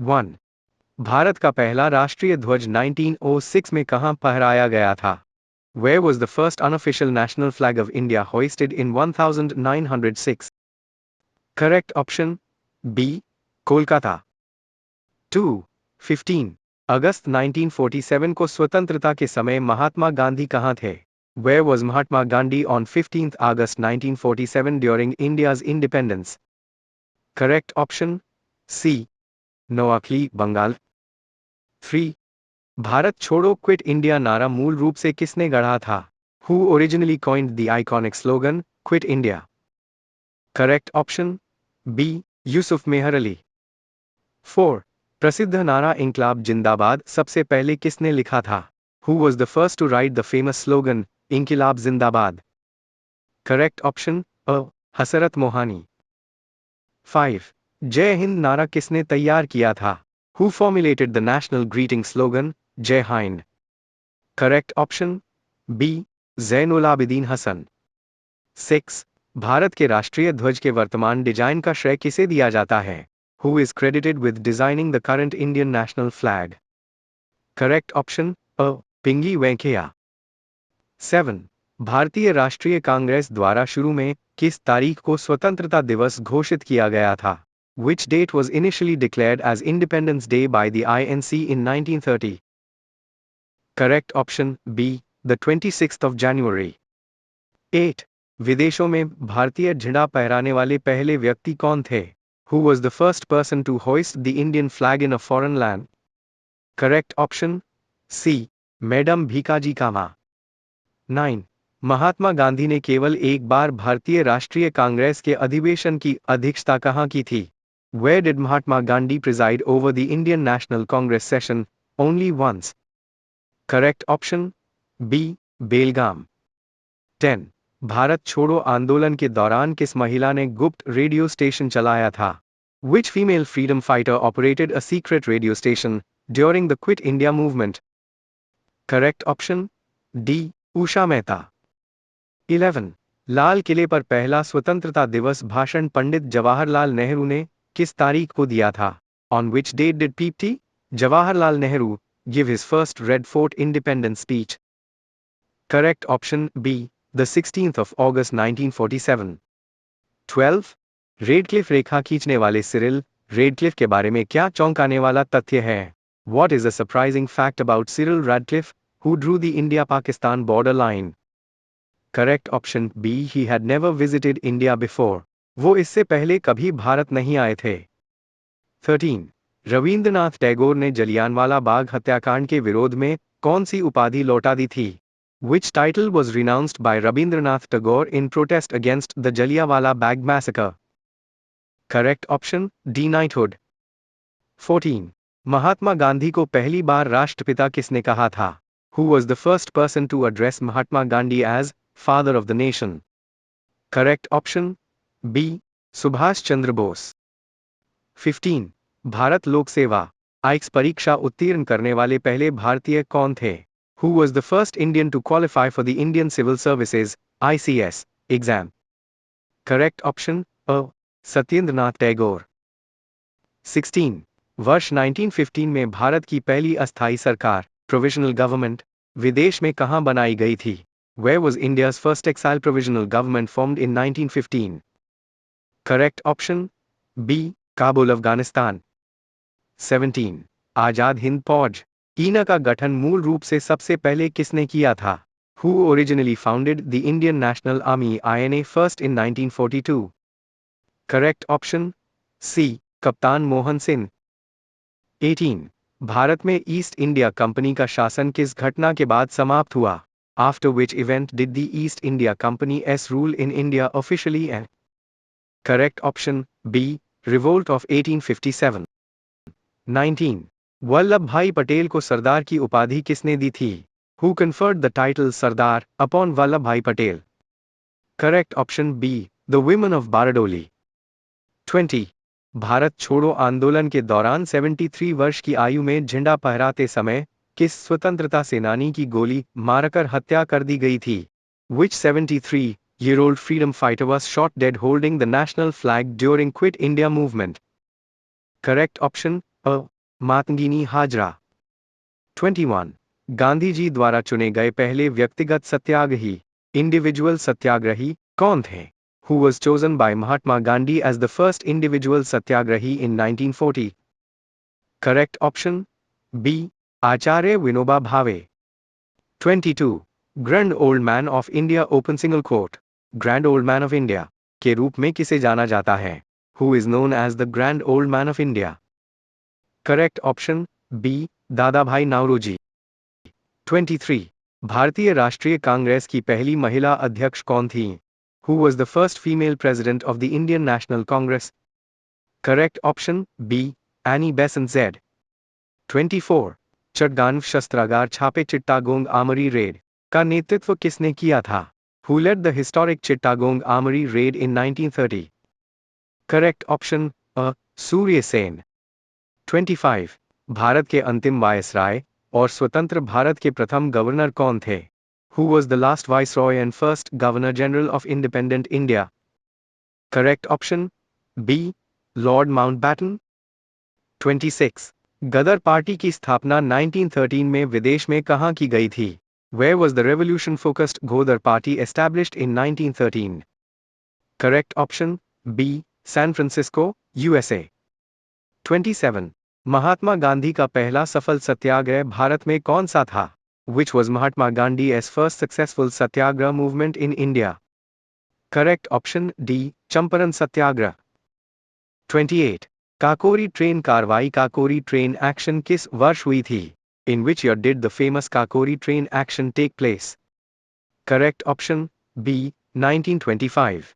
1. भारत का पहला राष्ट्रीय ध्वज 1906 में कहां फहराया गया था? Where was the first unofficial national flag of India hoisted in 1906? Correct option B. Kolkata. 2. 15. अगस्त 1947 को स्वतंत्रता के समय महात्मा गांधी कहां थे? Where was Mahatma Gandhi on 15th August 1947 during India's independence? Correct option C. Noakhali, Bengal. 3. Bharat छोड़ो क्विट इंडिया नारा मूल रूप से किसने गढ़ा था? Who originally coined the iconic slogan, Quit India? Correct option B. Yusuf मेहर अली. 4. प्रसिद्ध नारा इंकलाब जिंदाबाद सबसे पहले किसने लिखा था? Who was the first to write the famous slogan, इंकलाब जिंदाबाद? Correct option A. हसरत मोहानी. 5. जय हिंद नारा किसने तैयार किया था? Who formulated the national greeting slogan, जय Hind? Correct option B. Zainul Abidin Hasan. 6. Bharat के राष्ट्रीय ध्वज के वर्तमान डिजाइन का श्रेय किसे दिया जाता है? Who is credited with designing the current Indian national flag? Correct option A. पिंगी Venkaiah. 7. भारतीय राष्ट्रीय कांग्रेस द्वारा शुरू में किस तारीख को स्वतंत्रता दिवस घोषित किया गया था? Which date was initially declared as Independence Day by the INC in 1930? Correct option B. The 26th of January. 8. विदेशों में भारतीय झंडा फहराने वाले पहले व्यक्ति कौन थे? Who was the first person to hoist the Indian flag in a foreign land? Correct option C. Madam Bhikaji Cama. 9. Mahatma Gandhi ने केवल एक बार भारतीय राष्ट्रीय कांग्रेस के अधिवेशन की अध्यक्षता कहाँ की थी? Where did Mahatma Gandhi preside over the Indian National Congress session only once? Correct option B. बेलगाम. 10. भारत छोड़ो आंदोलन के दौरान किस महिला ने गुप्त रेडियो स्टेशन चलाया था? Which female freedom fighter operated a secret radio station during the Quit India movement? Correct option D. Usha Mehta. 11. लाल किले पर पहला स्वतंत्रता दिवस भाषण पंडित जवाहरलाल नेहरू ने किस तारीख को दिया था? On which date did P.T. Jawaharlal Nehru give his first Red Fort Independence speech? Correct option B. The 16th of August 1947. 12. Radcliffe रेखा खींचने वाले सिरिल रेडक्लिफ के बारे में क्या चौंकाने वाला तथ्य है? What is a surprising fact about Cyril Radcliffe, who drew the India-Pakistan border line? Correct option B. He had never visited India before. वो इससे पहले कभी भारत नहीं आए थे. 13. रविंद्रनाथ टैगोर ने जलियांवाला बाग हत्याकांड के विरोध में कौन सी उपाधि लौटा दी थी? Which title was renounced by Rabindranath Tagore in protest against the Jallianwala Bagh massacre? Correct option D. Knighthood. 14. Mahatma Gandhi को पहली बार राष्ट्रपिता किसने कहा था? Who was the first person to address Mahatma Gandhi as father of the nation? Correct option B. Subhash Chandra Bose. 15. Bharat लोक सेवा IAS परीक्षा उत्तीर्ण करने वाले पहले भारतीय कौन थे? Who was the first Indian to qualify for the Indian Civil Services (ICS) exam? Correct option A. Satyendranath Tagore. 16. वर्ष 1915 में भारत की पहली अस्थायी सरकार प्रोविजनल गवर्नमेंट विदेश में कहां बनाई गई थी? Where was India's first exile provisional government formed in 1915? Correct option B. Kabul, Afghanistan. 17. Azad Hind फौज ईना का गठन मूल रूप से सबसे पहले किसने किया था? Who originally founded the Indian National Army INA first in 1942? Correct option C. कप्तान मोहन सिंह. 18. भारत में ईस्ट इंडिया कंपनी का शासन किस घटना के बाद समाप्त हुआ? After which event did the East India Company's rule in India officially end? Correct option B. Revolt of 1857. 19. Vallabh भाई पटेल को सरदार की उपाधि किसने दी थी? Who conferred the title Sardar upon Vallabh भाई Patel? Correct option B. The women of Baradoli. 20. Bharat छोड़ो आंदोलन के दौरान 73 वर्ष की आयु में झंडा फहराते समय किस स्वतंत्रता सेनानी की गोली मारकर हत्या कर दी गई थी? Which 73-year-old freedom fighter was shot dead holding the national flag during Quit India movement? Correct option अ मातंगिनी हाजरा। 21 गांधी जी द्वारा चुने गए पहले व्यक्तिगत सत्याग्रही इंडिविजुअल सत्याग्रही कौन थे? Who was chosen by Mahatma Gandhi as the first individual satyagrahi in 1940? Correct option B. Acharya Vinoba Bhave. 22 Grand Old Man of India open single quote. Grand Old Man of India के रूप में किसे जाना जाता है? Who is known as the Grand Old Man of India? Correct option B. दादा भाई नाउरोजी। 23 भारतीय राष्ट्रीय कांग्रेस की पहली महिला अध्यक्ष कौन थी? Who was the first female president of the Indian National Congress? Correct option B. Annie Besant Z. 24 Chittagong शस्त्रागार छापे चिट्टागोंग आर्मरी रेड का नेतृत्व किसने किया था? Who led the historic Chittagong Armory raid in 1930? Correct option A. Surya Sen. 25 Bharat के अंतिम वायसराय और स्वतंत्र भारत के प्रथम गवर्नर कौन थे? Who was the last viceroy and first governor general of independent India? Correct option B. Lord Mountbatten. 26 Gadar party की स्थापना 1913 में विदेश में कहाँ की गई थी? Where was the revolution focused Ghodar party established in 1913? Correct option B. San Francisco, USA. 27 Mahatma Gandhi का पहला सफल सत्याग्रह भारत में कौन सा था? Which was Mahatma Gandhi's first successful satyagraha movement in India? Correct option D. Champaran Satyagraha. 28 Kakori train कार्रवाई काकोरी ट्रेन एक्शन किस वर्ष हुई थी? In which year did the famous Kakori train action take place? Correct option B. 1925.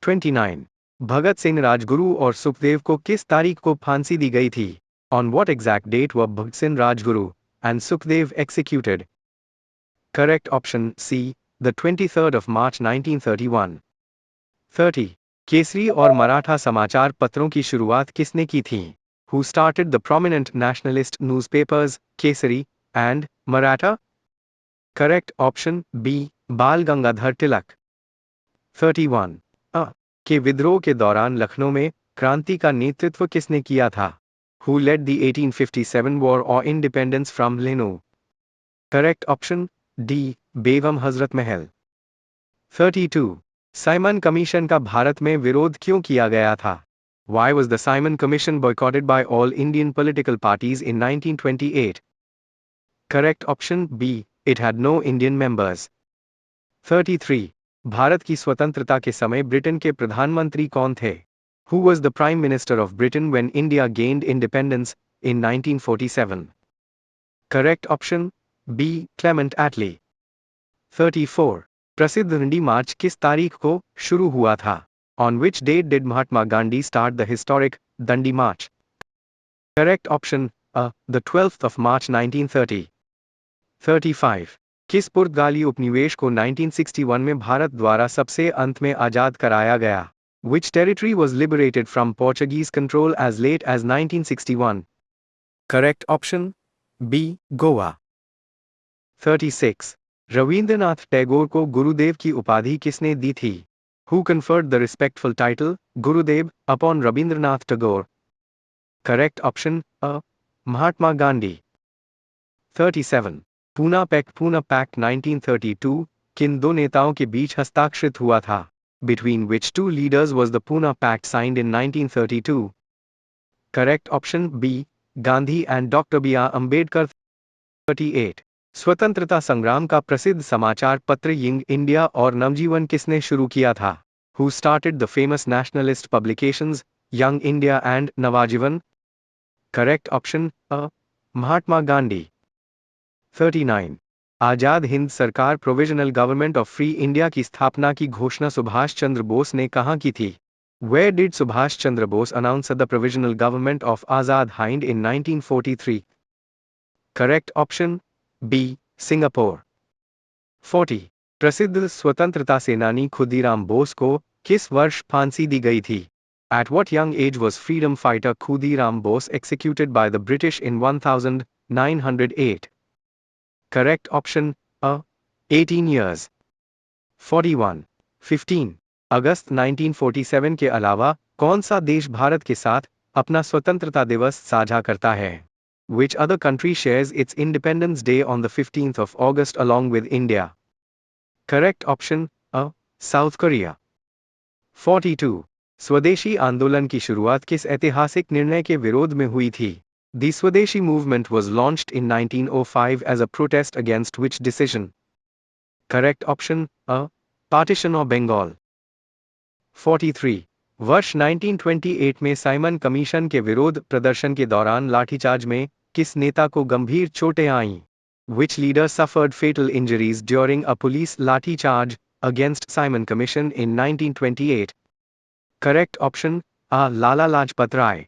29 Bhagat Singh Rajguru और सुखदेव को किस तारीख को फांसी दी गई थी? On what exact date were Bhagat Singh Rajguru and Sukhdev executed? Correct option C. The 23rd of March 1931. 30 Kesari और मराठा समाचार पत्रों की शुरुआत किसने की थी? Who started the prominent nationalist newspapers Kesari and Maratha? Correct option B. बाल गंगाधर तिलक। 31 के विद्रोह के दौरान लखनऊ में क्रांति का नेतृत्व किसने किया था? Who led the 1857 war or independence from Leno? Correct option D. Begum Hazrat Mahal. 32 Simon commission का भारत में विरोध क्यों किया गया था? Why was the Simon Commission boycotted by all Indian political parties in 1928? Correct option B. It had no Indian members. 33 Bharat की स्वतंत्रता के समय ब्रिटेन के प्रधानमंत्री कौन थे? Who was the Prime Minister of Britain when India gained independence in 1947? Correct option B. Clement Attlee. 34 प्रसिद्ध दंडी मार्च किस तारीख को शुरू हुआ था? On which date did Mahatma Gandhi start the historic Dandi March? Correct option A. The 12th of March 1930. 35 किस पुर्तगाली उपनिवेश को 1961 में भारत द्वारा सबसे अंत में आजाद कराया गया? Which territory was liberated from Portuguese control as late as 1961? Correct option B. Goa. 36 Rabindranath Tagore को गुरुदेव की उपाधि किसने दी थी? Who conferred the respectful title Gurudev upon Rabindranath Tagore? Correct option A. Mahatma Gandhi. 37 Poona pact 1932 किन दो नेताओं के बीच हस्ताक्षरित हुआ था? Between which two leaders was the Pune Pact signed in 1932? Correct option B. Gandhi and Dr. B.R. Ambedkar. 38 स्वतंत्रता संग्राम का प्रसिद्ध समाचार पत्र यंग इंडिया और नवजीवन किसने शुरू किया था? Who started the famous nationalist publications Young India and Navajivan? Correct option A. Mahatma Gandhi. 39 Azad Hind सरकार provisional government of free India की स्थापना की घोषणा सुभाष चंद्र बोस ने कहाँ की थी? Where did Subhash Chandra Bose announce the provisional government of Azad Hind in 1943? Correct option B. Singapore. 40 प्रसिद्ध स्वतंत्रता सेनानी खुदीराम बोस को किस वर्ष फांसी दी गई थी? At what young age was freedom fighter Khudiram Bose executed by the British in 1908? Correct option A. 18 years. 41 15 अगस्त 1947 के अलावा कौन सा देश भारत के साथ अपना स्वतंत्रता दिवस साझा करता है? Which other country shares its Independence Day on the 15th of August along with India? Correct option A. South Korea. 42. स्वदेशी आंदोलन की शुरुआत किस ऐतिहासिक निर्णय के विरोध में हुई थी? The Swadeshi movement was launched in 1905 as a protest against which decision? Correct option A. Partition of Bengal. 43. वर्ष 1928 में साइमन कमीशन के विरोध प्रदर्शन के दौरान लाठीचार्ज में किस नेता को गंभीर चोटें आईं? Which leader suffered fatal injuries during a police lathi charge against Simon Commission in 1928? Correct option A. Lala Lajpat Rai.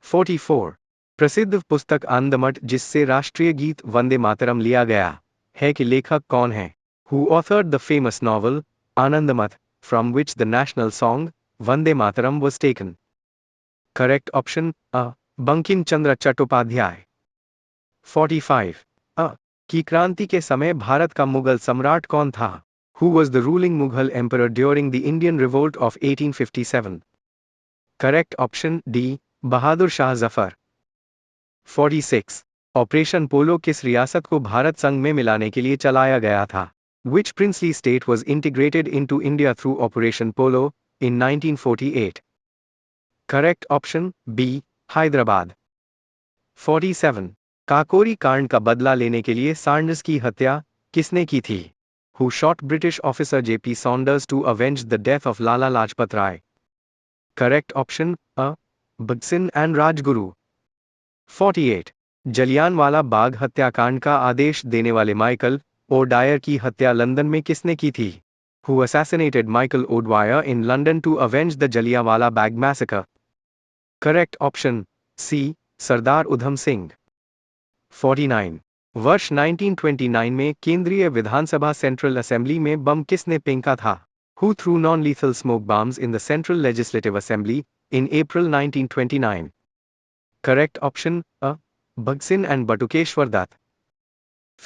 44. प्रसिद्ध पुस्तक आनंदमठ जिससे राष्ट्रीय गीत वंदे मातरम लिया गया है कि लेखक कौन है? Who authored the famous novel Anandamath, from which the national song Vande Mataram was taken? Correct option A. Bankim Chandra Chattopadhyay. 45. अ की क्रांति के समय भारत का मुगल सम्राट कौन था? Who was the ruling Mughal emperor during the Indian Revolt of 1857? Correct option D. Bahadur Shah Zafar. 46. Operation पोलो किस रियासत को भारत संघ में मिलाने के लिए चलाया गया था? Which princely state was integrated into India through Operation Polo in 1948? Correct option B. Hyderabad. 47. Kakori कांड का बदला लेने के लिए सैंडर्स की हत्या किसने की थी? Who shot British officer J.P. Saunders to avenge the death of Lala Lajpat Rai? Correct option A. Bhagat Singh and Rajguru. 48. Jallianwala Bagh हत्याकांड का आदेश देने वाले माइकल ओडायर की हत्या लंदन में किसने की थी? Who assassinated Michael O'Dwyer in London to avenge the Jallianwala Bagh massacre? Correct option C. Sardar Udham Singh. 49. वर्ष 1929 में केंद्रीय विधानसभा सेंट्रल असेंबली में बम किसने फेंका था? Who threw non-lethal smoke bombs in the Central Legislative Assembly in April 1929? Correct option A. Bhagat Singh and Batukeshwar Dutt.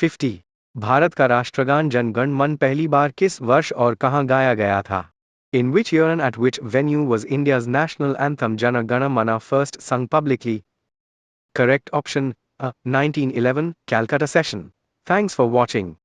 50. Bharat का राष्ट्रगान जन गण मन पहली बार किस वर्ष और कहां गाया गया था? In which year and at which venue was India's national anthem Jana Gana Mana first sung publicly? Correct option A. 1911, Calcutta Session. Thanks for watching.